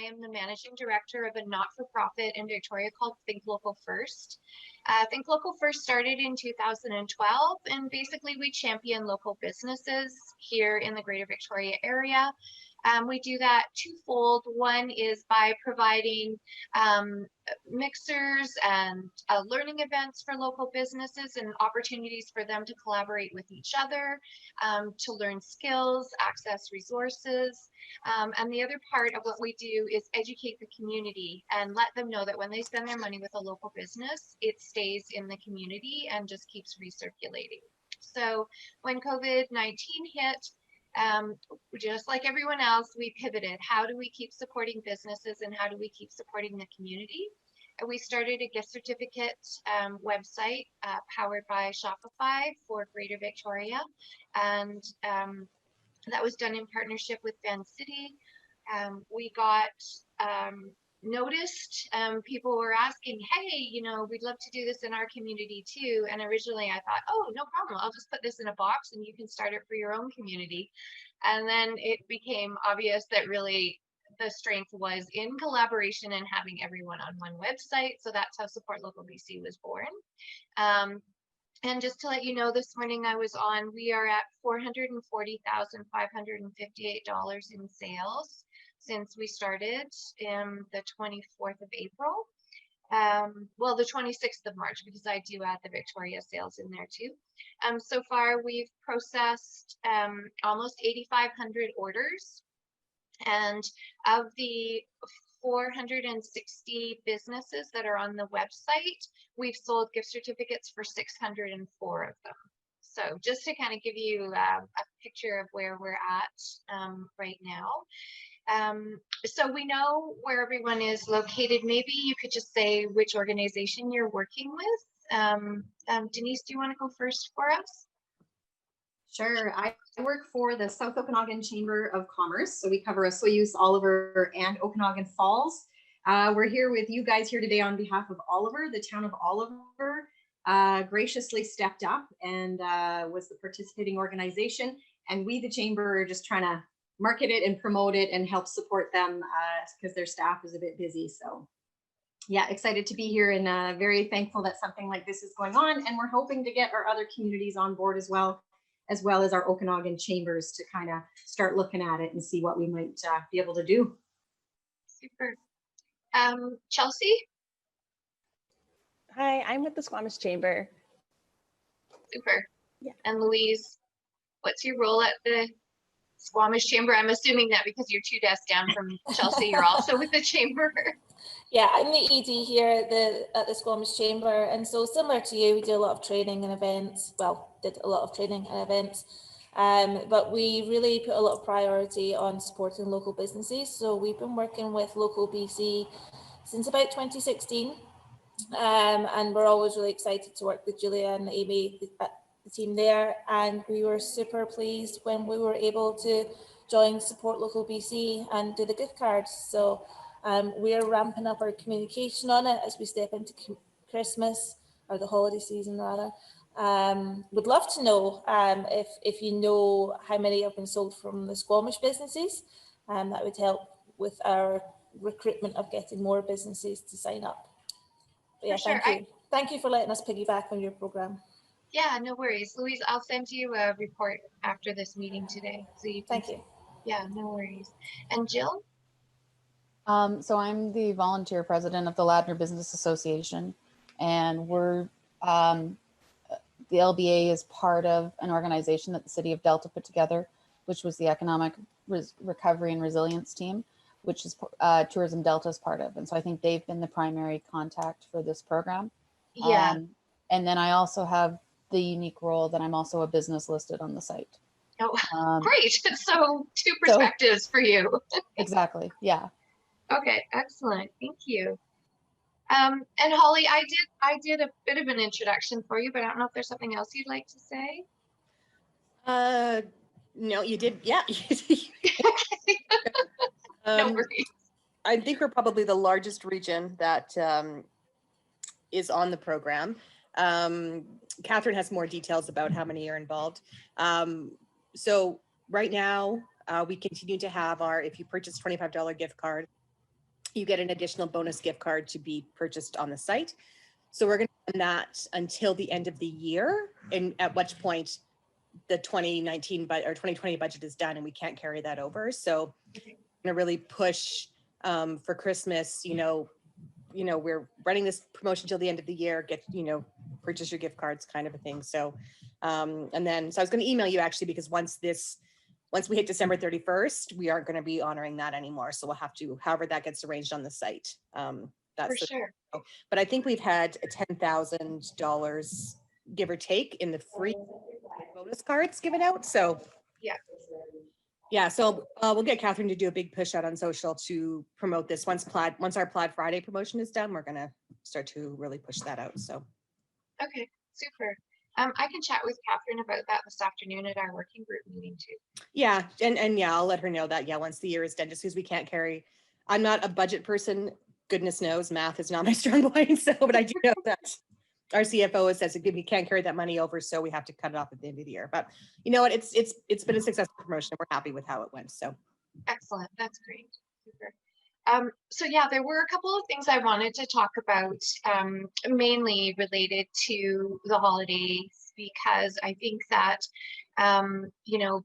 I am the managing director of a not-for-profit in Victoria called Think Local First. Think Local First started in 2012, and basically we champion local businesses here in the Greater Victoria area. We do that twofold. One is by providing mixers and learning events for local businesses and opportunities for them to collaborate with each other, to learn skills, access resources. And the other part of what we do is educate the community and let them know that when they spend their money with a local business, it stays in the community and just keeps recirculating. So when COVID-19 hit, just like everyone else, we pivoted. How do we keep supporting businesses and how do we keep supporting the community? And we started a gift certificate website powered by Shopify for Greater Victoria. And that was done in partnership with Vancity. We got noticed. People were asking, hey, you know, we'd love to do this in our community too. And originally I thought, oh, no problem. I'll just put this in a box and you can start it for your own community. And then it became obvious that really the strength was in collaboration and having everyone on one website. So that's how Support Local BC was born. And just to let you know, this morning I was on, we are at $440,558 in sales since we started in the 24th of April. Well, the 26th of March, because I do add the Victoria sales in there too. So far, we've processed almost 8,500 orders. And of the 460 businesses that are on the website, we've sold gift certificates for 604 of them. So just to kind of give you a picture of where we're at right now. So we know where everyone is located. Maybe you could just say which organization you're working with. Denise, do you want to go first for us? Sure. I work for the South Okanagan Chamber of Commerce. So we cover Osoyoos, Oliver, and Okanagan Falls. We're here with you guys here today on behalf of Oliver. The town of Oliver graciously stepped up and was the participating organization. And we, the chamber, are just trying to market it and promote it and help support them because their staff is a bit busy. So yeah, excited to be here and very thankful that something like this is going on. And we're hoping to get our other communities on board as well as our Okanagan chambers to kind of start looking at it and see what we might be able to do. Super. Chelsea? Hi, I'm with the Squamish Chamber. Super. Yeah. And Louise, what's your role at the Squamish Chamber? I'm assuming that because you're 2 desks down from Chelsea, you're also with the chamber. Yeah, I'm the ED here at the Squamish Chamber, and so similar to you, we do a lot of training and events. Well, did a lot of training and events, but we really put a lot of priority on supporting local businesses. So we've been working with Local BC since about 2016, and we're always really excited to work with Julia and Amy, the team there, and we were super pleased when we were able to join Support Local BC and do the gift cards. So we're ramping up our communication on it as we step into Christmas, or the holiday season rather. Would love to know if you know how many have been sold from the Squamish businesses, that would help with our recruitment of getting more businesses to sign up. But yeah, sure. Thank you for letting us piggyback on your program. Yeah, no worries. Louise, I'll send you a report after this meeting today. So you can Thank you. Yeah, no worries. And Jill? So I'm the volunteer president of the Ladner Business Association, and we're the LBA is part of an organization that the City of Delta put together, which was the Economic Recovery and Resilience Team, which is Tourism Delta is part of. And so I think they've been the primary contact for this program. Yeah. And then I also have the unique role that I'm also a business listed on the site. Oh, great. So 2 perspectives for you. Exactly. Yeah. Okay, excellent. Thank you. And Holly, I did a bit of an introduction for you, but I don't know if there's something else you'd like to say. No, you did. Yeah. No worries. I think we're probably the largest region that is on the program. Catherine has more details about how many are involved. So right now, we continue to have our, if you purchase $25 gift card, you get an additional bonus gift card to be purchased on the site. So we're going to run that until the end of the year, and at which point the 2019 or 2020 budget is done and we can't carry that over. So I'm going to really push for Christmas, we're running this promotion till the end of the year, get, purchase your gift cards kind of a thing. So, and then, so I was going to email you actually, because once we hit December 31st, we aren't going to be honoring that anymore. So we'll have to, however that gets arranged on the site. For sure. But I think we've had $10,000, give or take, in the free bonus cards given out. So yeah, so we'll get Catherine to do a big push out on social to promote this. Once our Plaid Friday promotion is done, we're going to start to really push that out. So Okay, super. I can chat with Catherine about that this afternoon at our working group meeting too. yeah, and yeah, I'll let her know that, yeah, once the year is done, just because we can't carry, I'm not a budget person, goodness knows, math is not my strong point. So, but I do know that our CFO says that we can't carry that money over, so we have to cut it off at the end of the year. But you know what, it's been a successful promotion. We're happy with how it went. So Excellent, that's great, super. So yeah, there were a couple of things I wanted to talk about, mainly related to the holidays, because I think that,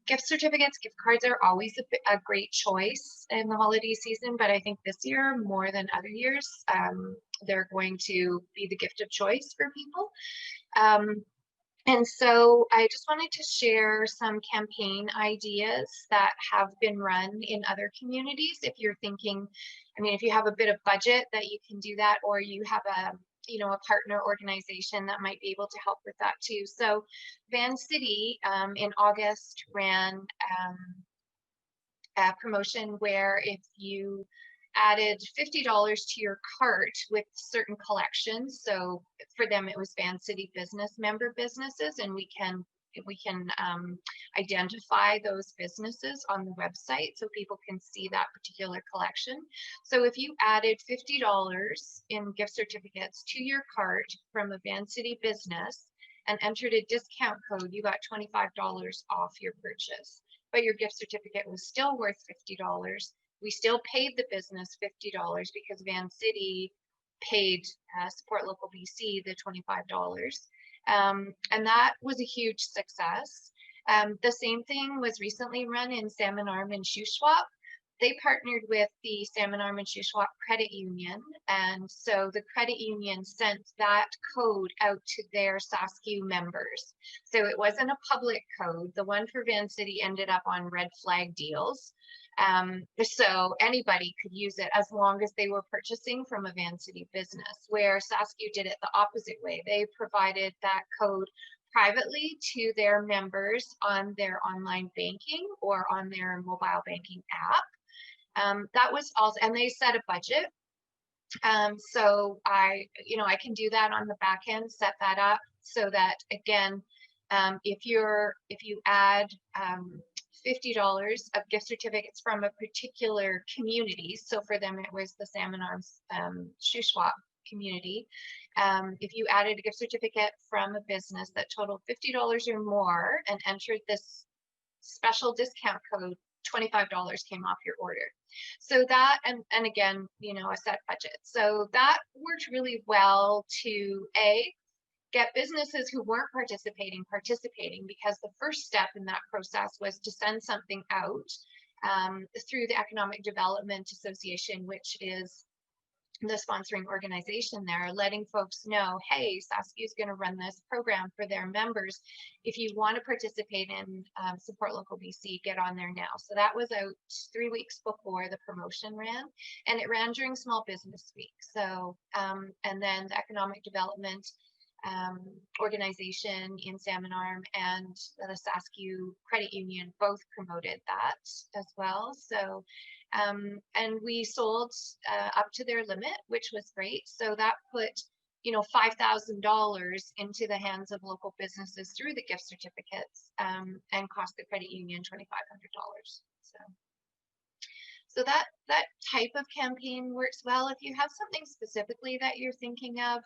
gift certificates, gift cards are always a great choice in the holiday season, but I think this year, more than other years, they're going to be the gift of choice for people. And so I just wanted to share some campaign ideas that have been run in other communities. If you're thinking, if you have a bit of budget that you can do that, or you have a partner organization that might be able to help with that too. So Van City in August ran a promotion where if you added $50 to your cart with certain collections. So for them, it was Van City business member businesses, and we can identify those businesses on the website so people can see that particular collection. So if you added $50 in gift certificates to your cart from a Van City business and entered a discount code, you got $25 off your purchase, but your gift certificate was still worth $50. We still paid the business $50 because Van City paid Support Local BC the $25. And that was a huge success. The same thing was recently run in Salmon Arm and Shuswap. They partnered with the Salmon Arm and Shuswap Credit Union. And so the credit union sent that code out to their SaskU members. So it wasn't a public code. The one for Van City ended up on red flag deals. So anybody could use it as long as they were purchasing from a Van City business, where SaskU did it the opposite way. They provided that code privately to their members on their online banking or on their mobile banking app. That was also, and they set a budget. So I can do that on the back end, set that up so that, again, if you add $50 of gift certificates from a particular community. So for them, it was the Salmon Arms Shuswap community. If you added a gift certificate from a business that totaled $50 or more and entered this special discount code, $25 came off your order. So that, and again, a set budget. So that worked really well to get businesses who weren't participating, because the first step in that process was to send something out through the Economic Development Association, which is the sponsoring organization there, letting folks know, hey, SaskU is going to run this program for their members. If you want to participate in Support Local BC, get on there now. So that was out 3 weeks before the promotion ran, and it ran during Small Business Week. So, and then the Economic Development organization in Salmon Arm and the SaskU Credit Union both promoted that as well. So, and we sold up to their limit, which was great. So that put, $5,000 into the hands of local businesses through the gift certificates, and cost the credit union $2,500. So that type of campaign works well. If you have something specifically that you're thinking of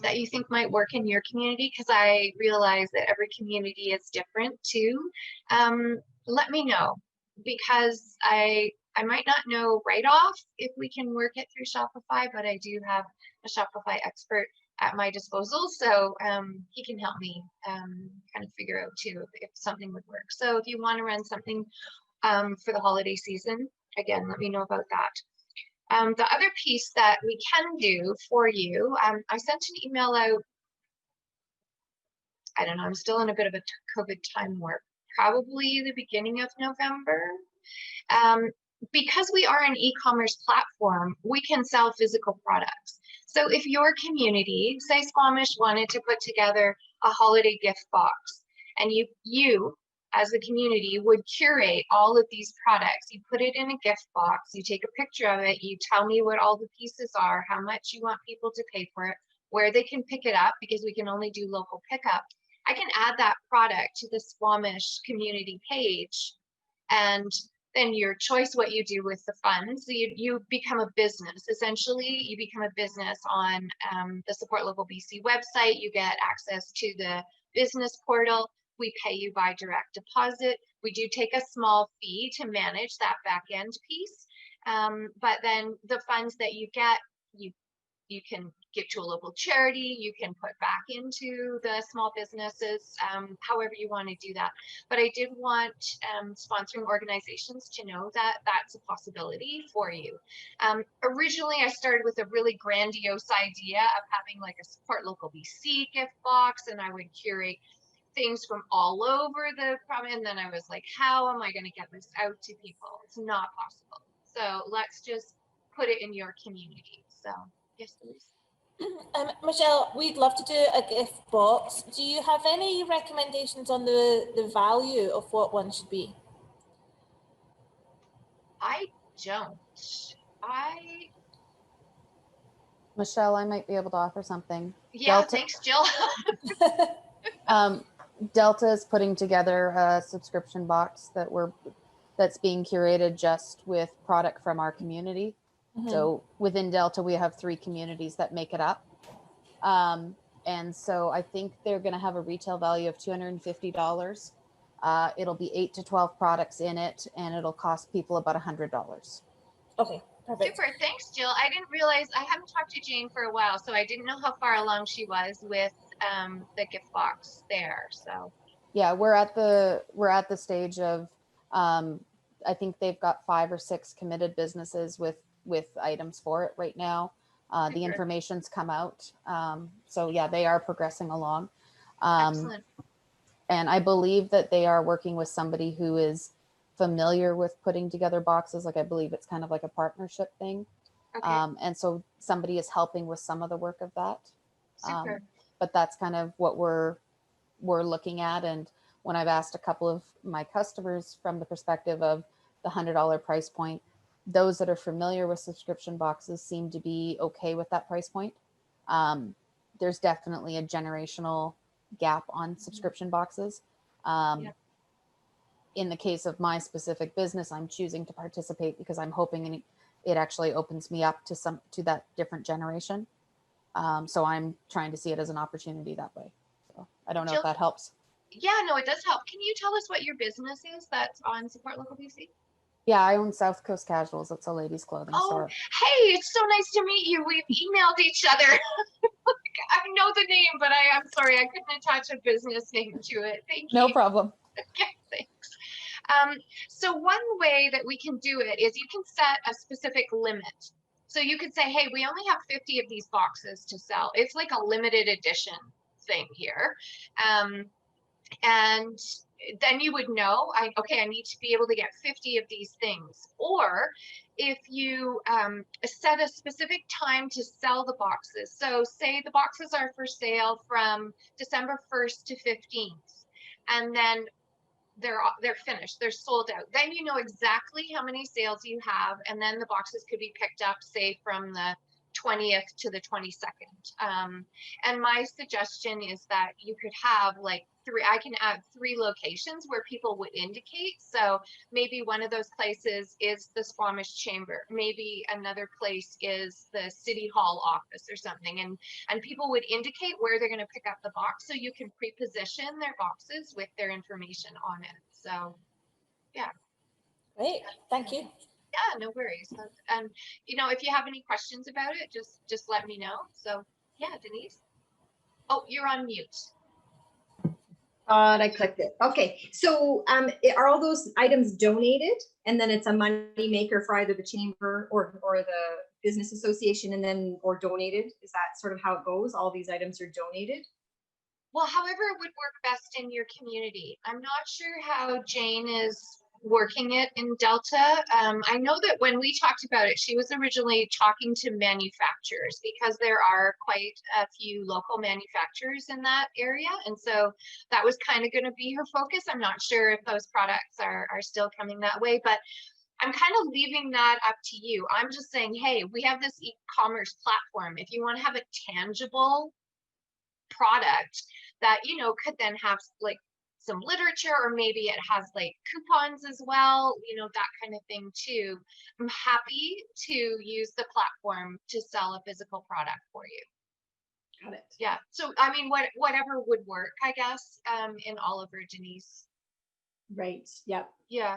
that you think might work in your community, because I realize that every community is different too, let me know, because I I might not know right off if we can work it through Shopify, but I do have a Shopify expert at my disposal, so he can help me kind of figure out too if something would work. So if you want to run something for the holiday season, again, let me know about that. The other piece that we can do for you, I sent an email out. I don't know, I'm still in a bit of a COVID time warp, probably the beginning of November. Because we are an e-commerce platform, we can sell physical products. So if your community, say Squamish, wanted to put together a holiday gift box, and you as the community would curate all of these products, you put it in a gift box, you take a picture of it, you tell me what all the pieces are, how much you want people to pay for it, where they can pick it up, because we can only do local pickup. I can add that product to the Squamish community page, and then your choice what you do with the funds. So you become a business. Essentially, you become a business on the Support Local BC website. You get access to the business portal. We pay you by direct deposit. We do take a small fee to manage that back end piece. But then the funds that you get, you can give to a local charity, you can put back into the small businesses, however you want to do that. But I did want sponsoring organizations to know that that's a possibility for you. Originally, I started with a really grandiose idea of having like a Support Local BC gift box, and I would curate things from all over the province. And then I was like, how am I going to get this out to people? It's not possible. So let's just put it in your community. So yes, please. Michelle, we'd love to do a gift box. Do you have any recommendations on the value of what one should be? I don't. Michelle, I might be able to offer something. Yeah, Delta, thanks, Jill. Delta is putting together a subscription box that's being curated just with product from our community. So within Delta, we have 3 communities that make it up. And so I think they're going to have a retail value of $250. It'll be 8 to 12 products in it, and it'll cost people about $100. Okay, perfect. Super, thanks, Jill. I didn't realize, I haven't talked to Jane for a while, so I didn't know how far along she was with the gift box there. So Yeah, we're at the stage of I think they've got 5 or 6 committed businesses with items for it right now. The Super. information's come out. So yeah, they are progressing along. Excellent. And I believe that they are working with somebody who is familiar with putting together boxes. Like I believe it's kind of like a partnership thing. Okay, And so somebody is helping with some of the work of that. super. But that's kind of what we're looking at. And when I've asked a couple of my customers from the perspective of the $100 price point, those that are familiar with subscription boxes seem to be okay with that price point. There's definitely a generational gap on subscription boxes. In the case of my specific business, I'm choosing to participate because I'm hoping it actually opens me up to that different generation. So I'm trying to see it as an opportunity that way. So I don't know if Jill? that helps. Yeah, no, it does help. Can you tell us what your business is that's on Support Local BC? Yeah, I own South Coast Casuals. It's a ladies' clothing Oh, store. hey, it's so nice to meet you. We've emailed each other. I know the name, but I'm sorry, I couldn't attach a business name to it. Thank you. No problem. Okay, thanks. So one way that we can do it is you can set a specific limit. So you could say, hey, we only have 50 of these boxes to sell. It's like a limited edition thing here. And then you would know, I need to be able to get 50 of these things. Or if you set a specific time to sell the boxes. So say the boxes are for sale from December 1st to 15th, and then they're finished, they're sold out. Then you know exactly how many sales you have, and then the boxes could be picked up, say from the 20th to the 22nd. And my suggestion is that you could have like I can add 3 locations where people would indicate. So maybe one of those places is the Squamish Chamber. Maybe another place is the City Hall office or something. And people would indicate where they're going to pick up the box, so you can pre-position their boxes with their information on it. So yeah. Great, thank you. Yeah, no worries. And you know, if you have any questions about it, just let me know. So yeah, Denise. Oh, you're on mute. I clicked it. Okay, so are all those items donated, and then it's a money maker for either the chamber or the business association, and then or donated? Is that sort of how it goes? All these items are donated? Well, however it would work best in your community. I'm not sure how Jane is working it in Delta. I know that when we talked about it, she was originally talking to manufacturers because there are quite a few local manufacturers in that area. And so that was kind of going to be her focus. I'm not sure if those products are still coming that way, but I'm kind of leaving that up to you. I'm just saying, hey, we have this e-commerce platform. If you want to have a tangible product that, you know, could then have like some literature, or maybe it has like coupons as well, you know, that kind of thing too. I'm happy to use the platform to sell a physical product for you. Got it. Yeah. So, I mean, whatever would work, I guess, in Oliver, Denise. Right. Yep. Yeah.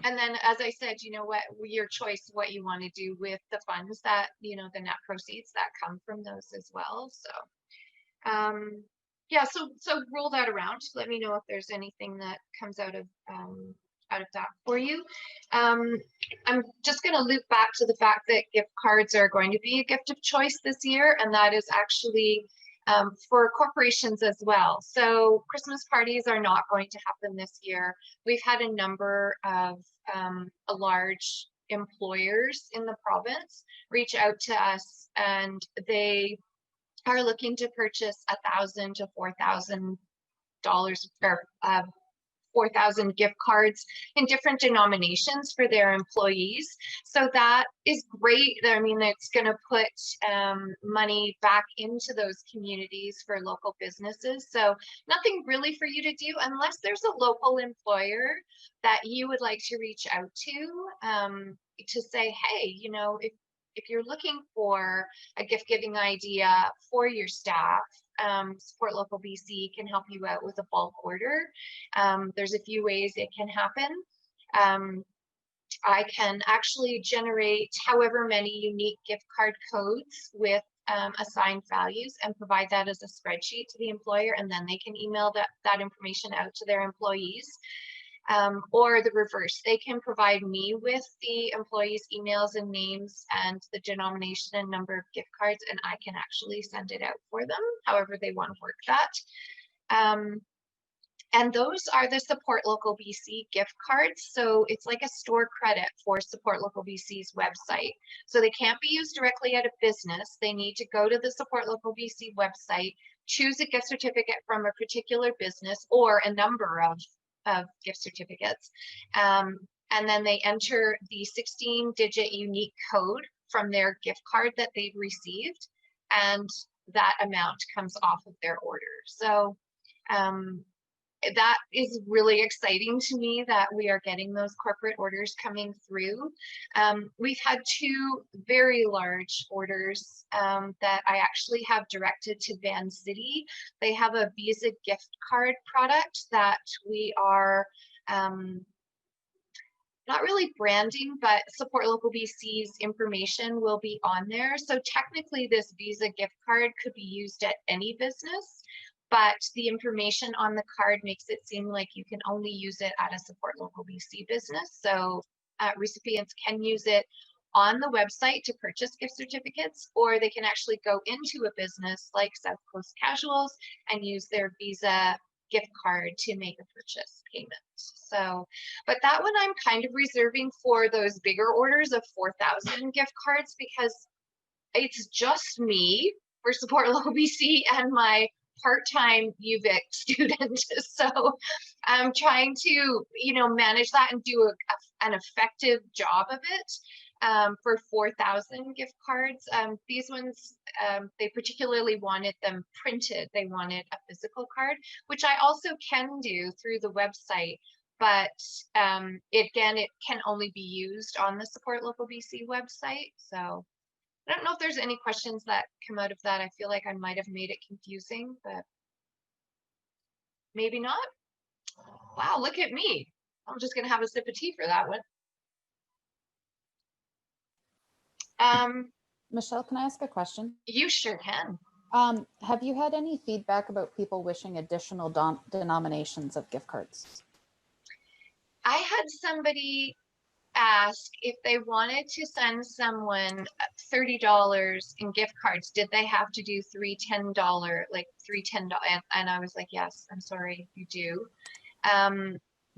And then, as I said, you know what, your choice, what you want to do with the funds that, you know, the net proceeds that come from those as well. So, yeah, so roll that around. Let me know if there's anything that comes out of that for you. I'm just going to loop back to the fact that gift cards are going to be a gift of choice this year, and that is actually for corporations as well. So Christmas parties are not going to happen this year. We've had a number of large employers in the province reach out to us, and they are looking to purchase $1,000 to $4,000 or 4,000 gift cards in different denominations for their employees. So that is great. I mean, it's going to put money back into those communities for local businesses. So nothing really for you to do unless there's a local employer that you would like to reach out to say, hey, you know, if you're looking for a gift giving idea for your staff, Support Local BC can help you out with a bulk order. There's a few ways it can happen. I can actually generate however many unique gift card codes with assigned values and provide that as a spreadsheet to the employer, and then they can email that information out to their employees. Or the reverse, they can provide me with the employees' emails and names and the denomination and number of gift cards, and I can actually send it out for them, however they want to work that. And those are the Support Local BC gift cards. So it's like a store credit for Support Local BC's website. So they can't be used directly at a business. They need to go to the Support Local BC website, choose a gift certificate from a particular business or a number of gift certificates. And then they enter the 16-digit unique code from their gift card that they've received, and that amount comes off of their order. So that is really exciting to me that we are getting those corporate orders coming through. We've had two very large orders that I actually have directed to Van City. They have a Visa gift card product that we are not really branding, but Support Local BC's information will be on there. So technically this Visa gift card could be used at any business, but the information on the card makes it seem like you can only use it at a Support Local BC business. So recipients can use it on the website to purchase gift certificates, or they can actually go into a business like South Coast Casuals and use their Visa gift card to make a purchase payment. So, but that one I'm kind of reserving for those bigger orders of 4,000 gift cards, because it's just me for Support Local BC and my part-time UVic student. So I'm trying to, you know, manage that and do an effective job of it. For 4,000 gift cards. These ones, they particularly wanted them printed. They wanted a physical card, which I also can do through the website, but again, it can only be used on the Support Local BC website. So I don't know if there's any questions that come out of that. I feel like I might have made it confusing, but maybe not. Wow, look at me. I'm just gonna have a sip of tea for that one. Michelle, can I ask a question? You sure can. Have you had any feedback about people wishing additional denominations of gift cards? I had somebody ask if they wanted to send someone $30 in gift cards, did they have to do three $10, like three $10? And I was like, yes, I'm sorry, you do.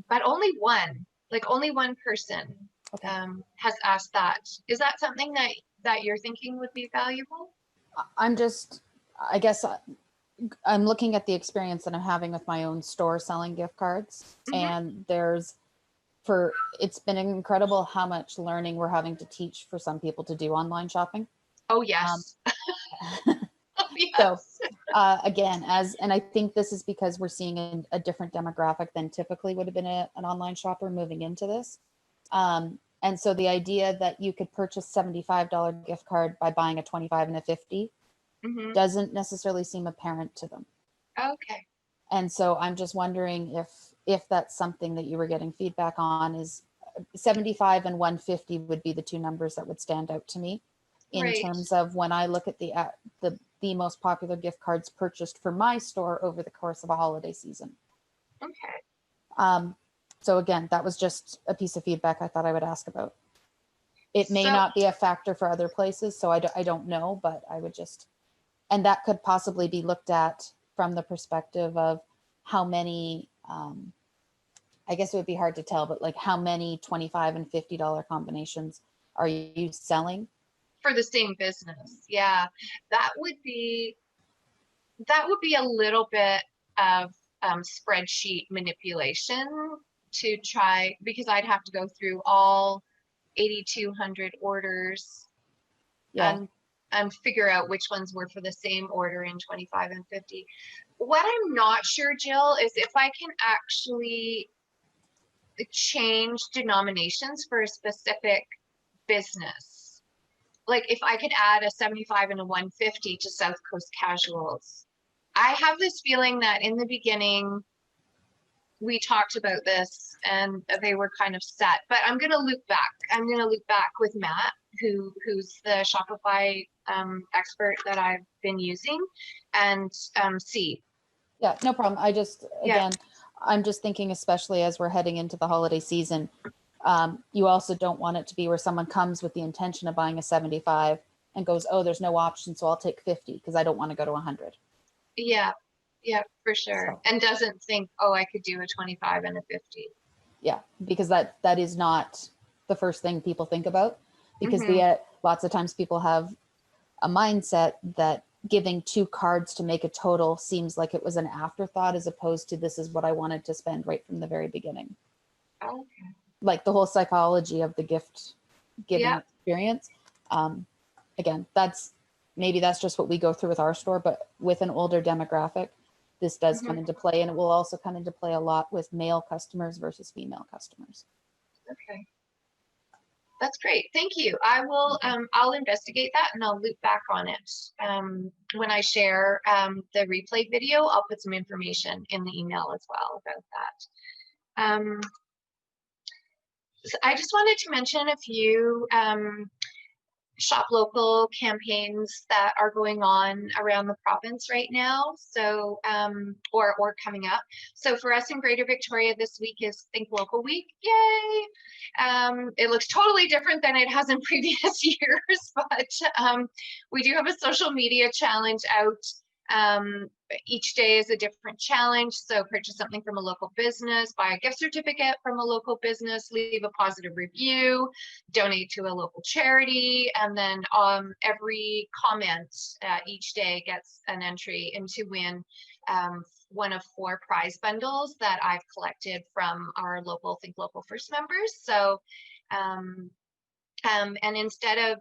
But only one person Okay. has asked that. Is that something that you're thinking would be valuable? I'm just, I guess I'm looking at the experience that I'm having with my own store selling gift cards. Mhm. And it's been incredible how much learning we're having to teach for some people to do online shopping. Oh, yes. Oh, So yes. again, and I think this is because we're seeing a different demographic than typically would have been an online shopper moving into this. And so the idea that you could purchase $75 gift card by buying a 25 and a 50 Mhm. doesn't necessarily seem apparent to them. Okay. And so I'm just wondering if that's something that you were getting feedback on. Is 75 and 150 would be the two numbers that would stand out to me in Right. terms of when I look at the most popular gift cards purchased for my store over the course of a holiday season. Okay. So again, that was just a piece of feedback I thought I would ask about. It may So- not be a factor for other places, so I don't know, but I would just, and that could possibly be looked at from the perspective of how many, I guess it would be hard to tell, but like how many $25 and $50 combinations are you selling? For the same business. Yeah. That would be a little bit of spreadsheet manipulation to try, because I'd have to go through all 8,200 orders Yeah. and figure out which ones were for the same order in 25 and 50. What I'm not sure, Jill, is if I can actually change denominations for a specific business. Like if I could add a 75 and a 150 to South Coast Casuals. I have this feeling that in the beginning we talked about this and they were kind of set, but I'm going to loop back. I'm going to loop back with Matt, who's the Shopify expert that I've been using, and see. Yeah, no problem. I just, Yeah. again, I'm just thinking, especially as we're heading into the holiday season, you also don't want it to be where someone comes with the intention of buying a 75 and goes, oh, there's no option, so I'll take 50 because I don't want to go to 100. Yeah, for sure. So. And doesn't think, oh, I could do a 25 and a 50. Yeah, because that is not the first thing people think about, because Mhm. lots of times people have a mindset that giving two cards to make a total seems like it was an afterthought, as opposed to this is what I wanted to spend right from the very beginning. Okay. Like the whole psychology of the gift giving Yeah. experience. Again, maybe that's just what we go through with our store, but with an older demographic, this does come into play, and it will also come into play a lot with male customers versus female customers. Okay. That's great. Thank you. I will, I'll investigate that and I'll loop back on it. When I share the replay video, I'll put some information in the email as well about that. So I just wanted to mention a few shop local campaigns that are going on around the province right now. So, or coming up. So for us in Greater Victoria this week is Think Local Week. Yay! It looks totally different than it has in previous years, but we do have a social media challenge out. Each day is a different challenge. So purchase something from a local business, buy a gift certificate from a local business, leave a positive review, donate to a local charity, and then every comment each day gets an entry and to win one of 4 prize bundles that I've collected from our local Think Local First members. So and instead of,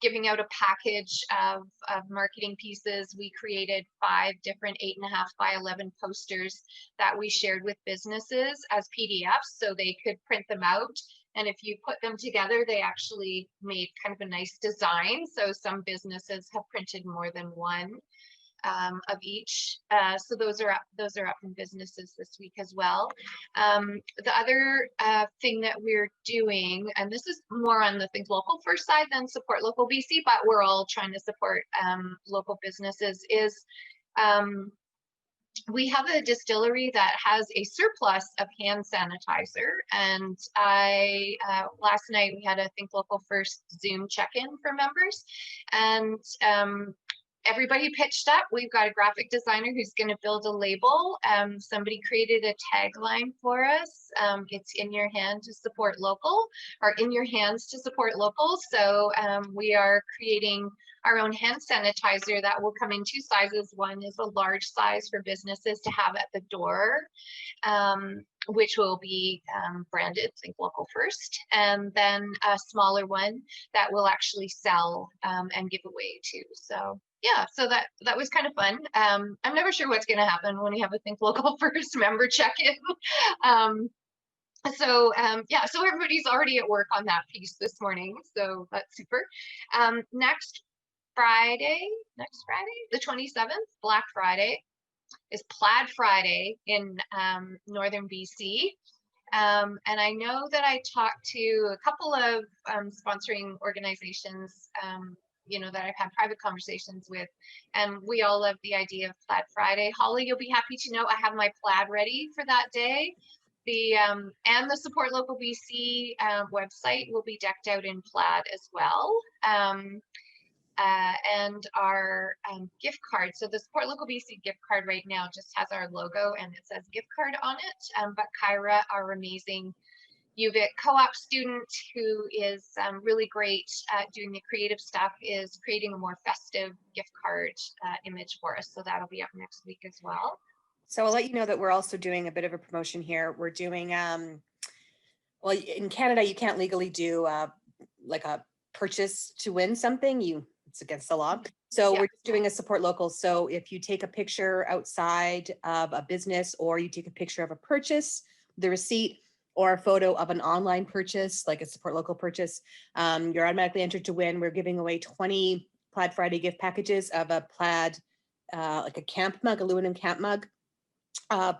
giving out a package of marketing pieces, we created 5 different 8.5 by 11 posters that we shared with businesses as PDFs so they could print them out. And if you put them together, they actually made kind of a nice design. So some businesses have printed more than one. of each. So those are up in businesses this week as well. The other thing that we're doing, and this is more on the Think Local First side than Support Local BC, but we're all trying to support local businesses, is we have a distillery that has a surplus of hand sanitizer, and last night we had a Think Local First Zoom check-in for members, and everybody pitched up. We've got a graphic designer who's going to build a label. Somebody created a tagline for us. It's in your hand to support local, or in your hands to support local. So we are creating our own hand sanitizer that will come in two sizes. One is a large size for businesses to have at the door, which will be branded Think Local First, and then a smaller one that will actually sell and give away too. So yeah, so that was kind of fun. I'm never sure what's going to happen when we have a Think Local First member check-in. So everybody's already at work on that piece this morning, so that's super. Next Friday, the 27th, Black Friday, is Plaid Friday in northern BC. And I know that I talked to a couple of sponsoring organizations, that I've had private conversations with, and we all love the idea of Plaid Friday. Holly, you'll be happy to know I have my plaid ready for that day. And the Support Local BC website will be decked out in plaid as well. And our gift card. So the Support Local BC gift card right now just has our logo and it says gift card on it. But Kyra, our amazing UVic co-op student who is really great at doing the creative stuff, is creating a more festive gift card image for us. So that'll be up next week as well. So I'll let you know that we're also doing a bit of a promotion here. We're doing, well, in Canada, you can't legally do like a purchase to win something. It's against the law. So Yeah. we're just doing a support local. So if you take a picture outside of a business, or you take a picture of a purchase, the receipt, or a photo of an online purchase, like a support local purchase, you're automatically entered to win. We're giving away 20 Plaid Friday gift packages of a plaid, like a camp mug, aluminum camp mug,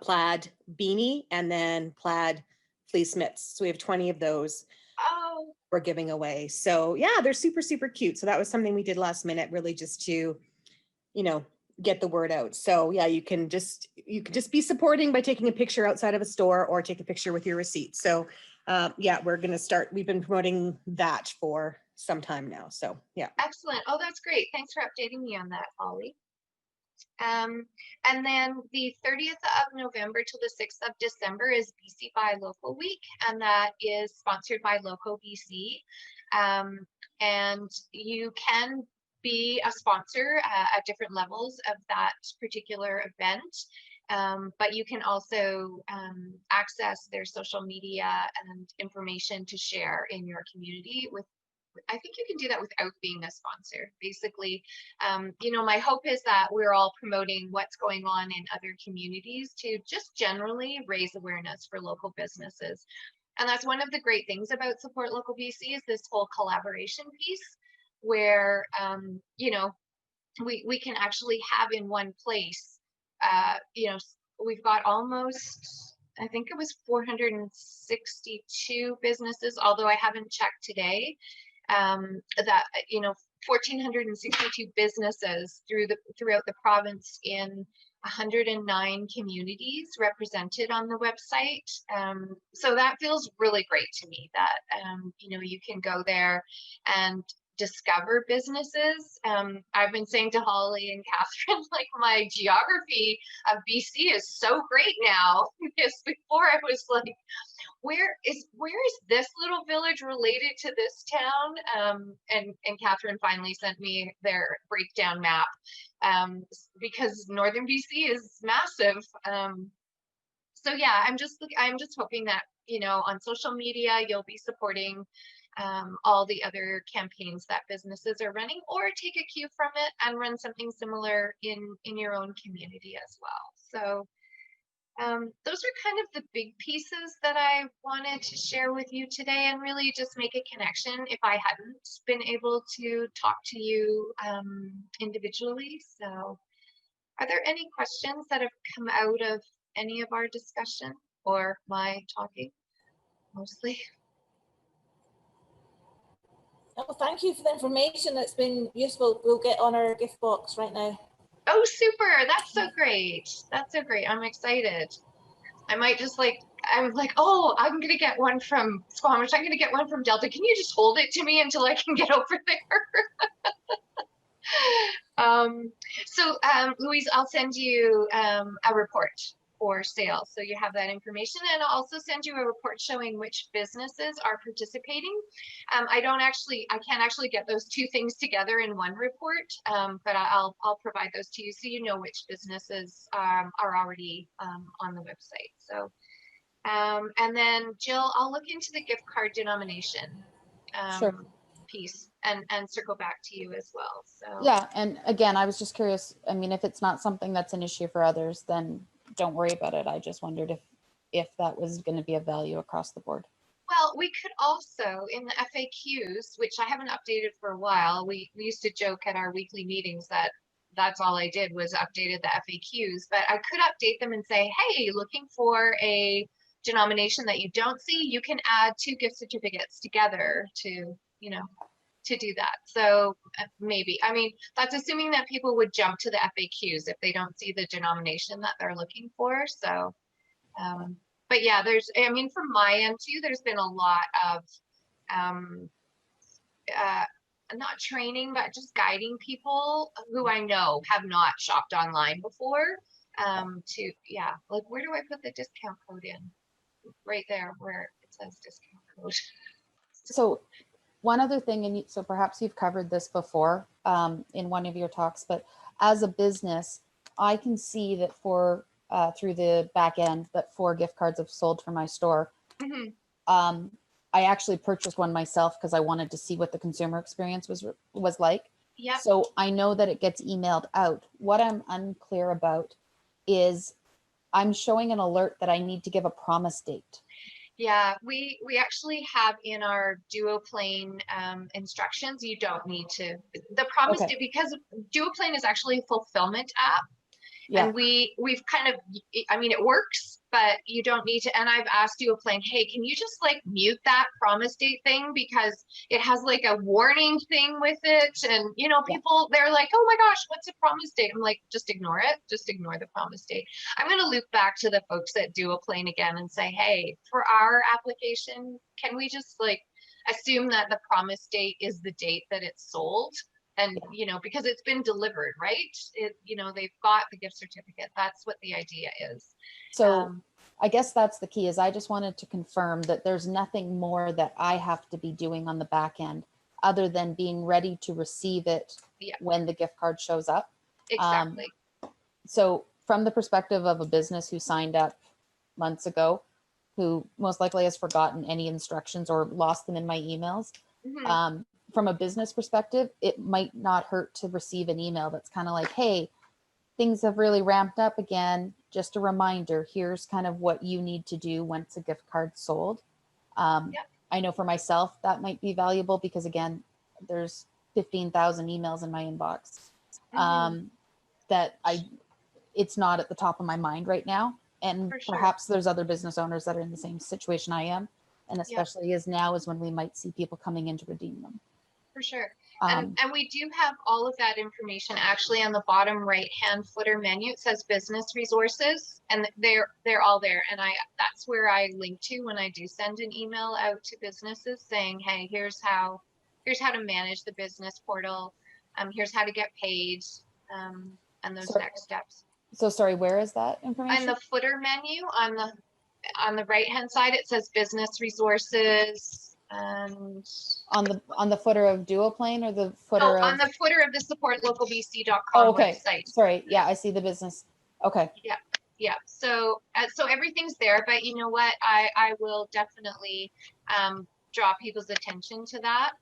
plaid beanie, and then plaid fleece mitts. So we have 20 of those. Oh, We're giving away. So yeah, they're super, super cute. So that was something we did last minute, really just to, get the word out. So yeah, you can just be supporting by taking a picture outside of a store, or take a picture with your receipt. So yeah, we've been promoting that for some time now. So yeah. excellent. Oh, that's great. Thanks for updating me on that, Holly. And then the 30th of November till the 6th of December is BC Buy Local Week, and that is sponsored by Local BC. And you can be a sponsor at different levels of that particular event. But you can also access their social media and information to share in your community with. I think you can do that without being a sponsor. Basically, my hope is that we're all promoting what's going on in other communities to just generally raise awareness for local businesses. And that's one of the great things about Support Local BC, is this whole collaboration piece where, we can actually have in one place, we've got almost, I think it was 462 businesses, although I haven't checked today, that 1,462 businesses throughout the province in 109 communities represented on the website. So that feels really great to me that you can go there and discover businesses. I've been saying to Holly and Catherine, like, my geography of BC is so great now, because before I was like, where is this little village related to this town? And Catherine finally sent me their breakdown map, because northern BC is massive. So yeah, I'm just hoping that on social media you'll be supporting all the other campaigns that businesses are running, or take a cue from it and run something similar in your own community as well. So those are kind of the big pieces that I wanted to share with you today, and really just make a connection if I hadn't been able to talk to you individually. So Are there any questions that have come out of any of our discussion or my talking mostly? Oh, thank you for the information. It's been useful. We'll get on our gift box right now. Oh, super. That's so great. That's so great. I'm excited. I might just like, I'm like, oh, I'm going to get one from Squamish. I'm going to get one from Delta. Can you just hold it to me until I can get over there? Louise, I'll send you a report for sales. So you have that information, and I'll also send you a report showing which businesses are participating. I can't actually get those two things together in one report, but I'll provide those to you so you know which businesses are already on the website. So, and then Jill, I'll look into the gift card denomination Sure. piece and circle back to you as well. So Yeah, and again, I was just curious. I mean, if it's not something that's an issue for others, then don't worry about it. I just wondered if that was going to be of value across the board. well, we could also in the FAQs, which I haven't updated for a while. We used to joke at our weekly meetings that that's all I did was updated the FAQs, but I could update them and say, hey, looking for a denomination that you don't see, you can add 2 gift certificates together to, to do that. So maybe, I mean, that's assuming that people would jump to the FAQs if they don't see the denomination that they're looking for. So, but yeah, I mean, from my end too, there's been a lot of, not training, but just guiding people who I know have not shopped online before, yeah, like, where do I put the discount code in? Right there where it says discount code. So one other thing, and so perhaps you've covered this before in one of your talks, but as a business, I can see that through the back end that 4 gift cards have sold for my store. Mm-hmm. I actually purchased one myself because I wanted to see what the consumer experience was like. Yeah. So I know that it gets emailed out. What I'm unclear about is I'm showing an alert that I need to give a promise date. Yeah, we actually have in our Duoplane instructions, you don't need to, the promise Okay. date, because Duoplane is actually a fulfillment app. Yeah. And we've kind of, I mean, it works, but you don't need to. And I've asked Duoplane, hey, can you just like mute that promise date thing? Because it has like a warning thing with it. And, people, they're like, oh my gosh, what's a promise date? I'm like, just ignore it. Just ignore the promise date. I'm going to loop back to the folks at Duoplane again and say, hey, for our application, can we just like assume that the promise date is the date that it's sold? And, because it's been delivered, right? They've got the gift certificate. That's what the idea is. So I guess that's the key is I just wanted to confirm that there's nothing more that I have to be doing on the back end other than being ready to receive it when the gift card shows up. Exactly. So from the perspective of a business who signed up months ago, who most likely has forgotten any instructions or lost them in my emails, Mm-hmm. From a business perspective, it might not hurt to receive an email that's kind of like, hey, things have really ramped up again. Just a reminder, here's kind of what you need to do once a gift card's sold. I know for myself, that might be valuable because again, there's 15,000 emails in my inbox that it's not at the top of my mind right now. And For sure. perhaps there's other business owners that are in the same situation I am. And especially as now is when we might see people coming in to redeem them. For sure. And we do have all of that information actually on the bottom right hand footer menu. It says business resources, and they're all there. And that's where I link to when I do send an email out to businesses saying, hey, here's how to manage the business portal. Here's how to get paid, and those next steps. So sorry, where is that information? On the footer menu on the right hand side, it says business resources. And on the footer of Duoplane or the footer of on the footer of the supportlocalbc.com website. Sorry. Yeah, I see the business. Okay. Yeah. So everything's there, but you know what? I will definitely draw people's attention to that.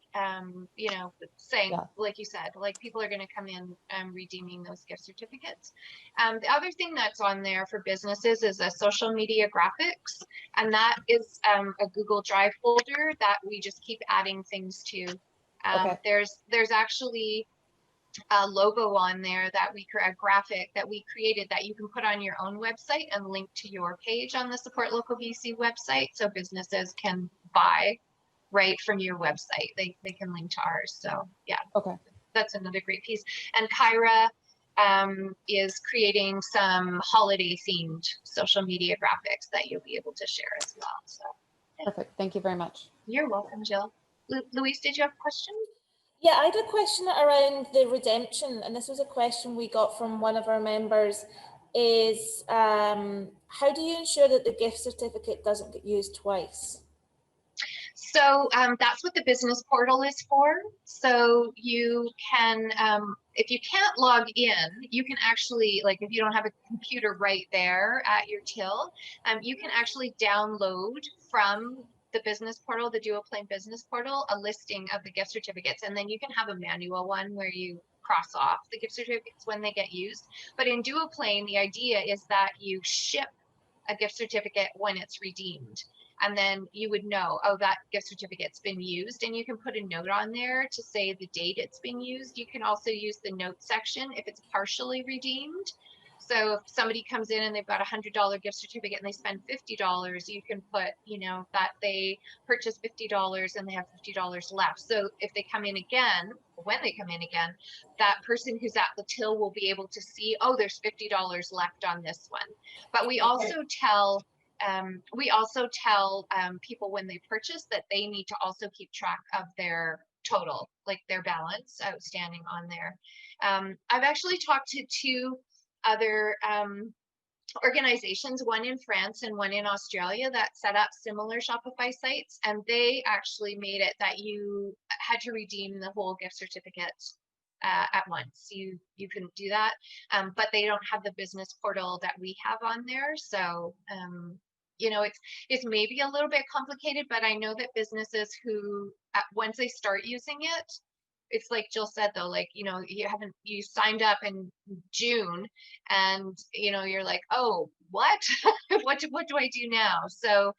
Saying, like you said, like people are going to come in redeeming those gift certificates. The other thing that's on there for businesses is a social media graphics, and that is a Google Drive folder that we just keep adding things to. There's actually logo on there that a graphic that we created that you can put on your own website and link to your page on the Support Local BC website, so businesses can buy right from your website. They can link to ours. So yeah, Okay. that's another great piece. And Kyra is creating some holiday themed social media graphics that you'll be able to share as well. So Perfect. Thank you very much. you're welcome, Jill. Louise, did you have a question? Yeah, I had a question around the redemption, and this was a question we got from one of our members, is how do you ensure that the gift certificate doesn't get used twice? So that's what the business portal is for. So you can, if you can't log in, you can actually, like if you don't have a computer right there at your till, you can actually download from the business portal, the Duoplane business portal, a listing of the gift certificates. And then you can have a manual one where you cross off the gift certificates when they get used. But in Duoplane, the idea is that you ship a gift certificate when it's redeemed. And then you would know, oh, that gift certificate's been used, and you can put a note on there to say the date it's been used. You can also use the note section if it's partially redeemed. So if somebody comes in and they've got $100 gift certificate and they spend $50, you can put, you know, that they purchased $50 and they have $50 left. So if they come in again, when they come in again, that person who's at the till will be able to see, oh, there's $50 left on this one. But we also tell people when they purchase that they need to also keep track of their total, like their balance outstanding on there. I've actually talked to two other organizations, one in France and one in Australia, that set up similar Shopify sites, and they actually made it that you had to redeem the whole gift certificate at once. You couldn't do that, but they don't have the business portal that we have on there. So you know, it's maybe a little bit complicated, but I know that businesses who once they start using it, it's like Jill said though, like, you know, you signed up in June and, you know, you're like, oh, what? what do I do now? So,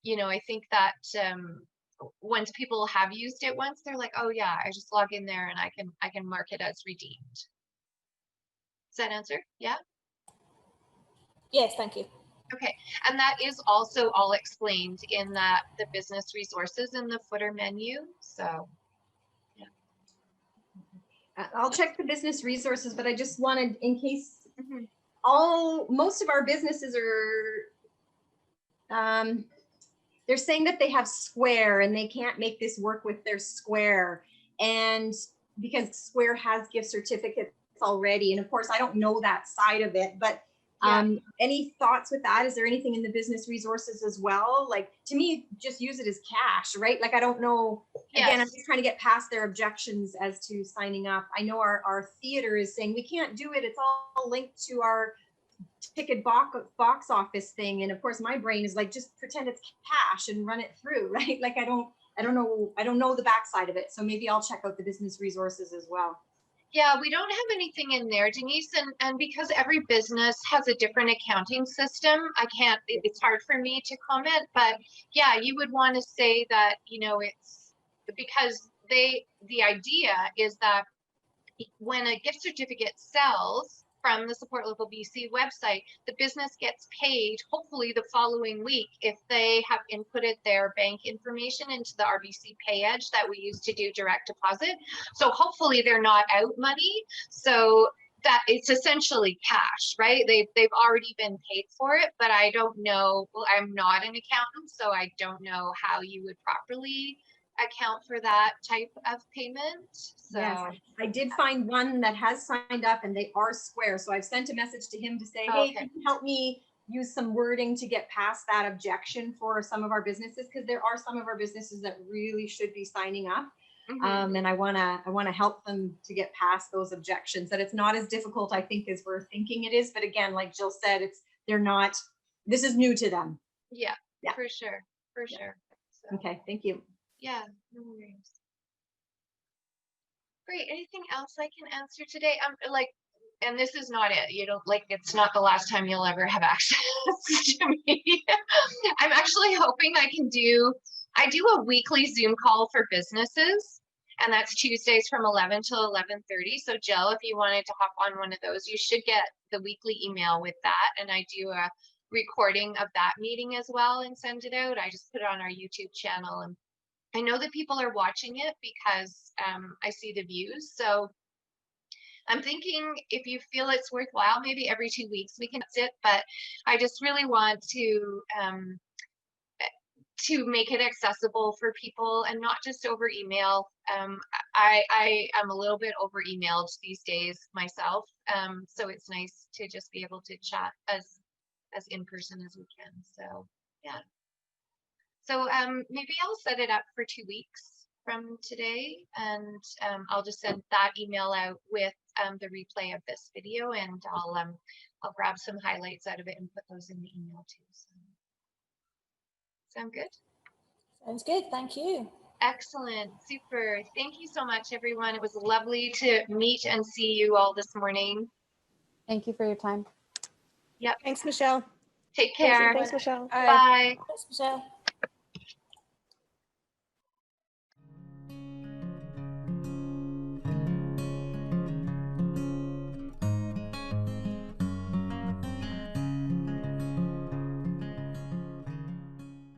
you know, I think that once people have used it once, they're like, oh yeah, I just log in there and I can mark it as redeemed. Does that answer? Yeah. Yes, thank you. Okay, and that is also all explained in the business resources in the footer menu. So I'll check the business resources, but I just wanted, in case mhm. most of our businesses are, they're saying that they have Square and they can't make this work with their Square. And because Square has gift certificates already. And of course, I don't know that side of it, but any thoughts with that? Is there anything in the business resources as well? Like, to me, just use it as cash, right? Like, I don't know. Yes. Again, I'm just trying to get past their objections as to signing up. I know our theater is saying we can't do it. It's all linked to our ticket box office thing. And of course, my brain is like, just pretend it's cash and run it through, right? Like, I don't know the backside of it. So maybe I'll check out the business resources as well. Yeah, we don't have anything in there, Denise, and because every business has a different accounting system, it's hard for me to comment, but yeah, you would want to say that, you know, it's because the idea is that when a gift certificate sells from the Support Local BC website, the business gets paid hopefully the following week if they have inputted their bank information into the RBC Pay Edge that we use to do direct deposit. So hopefully they're not out money. So that it's essentially cash, right? They've already been paid for it, but I don't know. Well, I'm not an accountant, so I don't know how you would properly account for that type of payment. So yes, I did find one that has signed up and they are Square. So I've sent a message to him to say, hey, can you help me use some wording to get past that objection for some of our businesses? Because there are some of our businesses that really should be signing up. mhm. And I wanna help them to get past those objections, that it's not as difficult, I think, as we're thinking it is. But again, like Jill said, this is new to them. Yeah, Yeah. for sure. So, Okay, thank you. yeah, no worries. Great. Anything else I can answer today? And this is not it. You don't like, it's not the last time you'll ever have access to me. I'm actually hoping I do a weekly Zoom call for businesses. And that's Tuesdays from 11 till 11:30. So Jill, if you wanted to hop on one of those, you should get the weekly email with that. And I do a recording of that meeting as well and send it out. I just put it on our YouTube channel, and I know that people are watching it because I see the views. So I'm thinking if you feel it's worthwhile, maybe every 2 weeks we can sit, but I just really want to make it accessible for people and not just over email. I am a little bit over emailed these days myself. So it's nice to just be able to chat as in person as we can. So yeah. So maybe I'll set it up for 2 weeks from today, and I'll just send that email out with the replay of this video, and I'll grab some highlights out of it and put those in the email too. So. Sound good? Sounds good. Thank you. Excellent. Super. Thank you so much, everyone. It was lovely to meet and see you all this morning. Thank you for your time. Thanks, Michelle. Take Thanks, care. thanks, Michelle. Bye. Thanks, Michelle.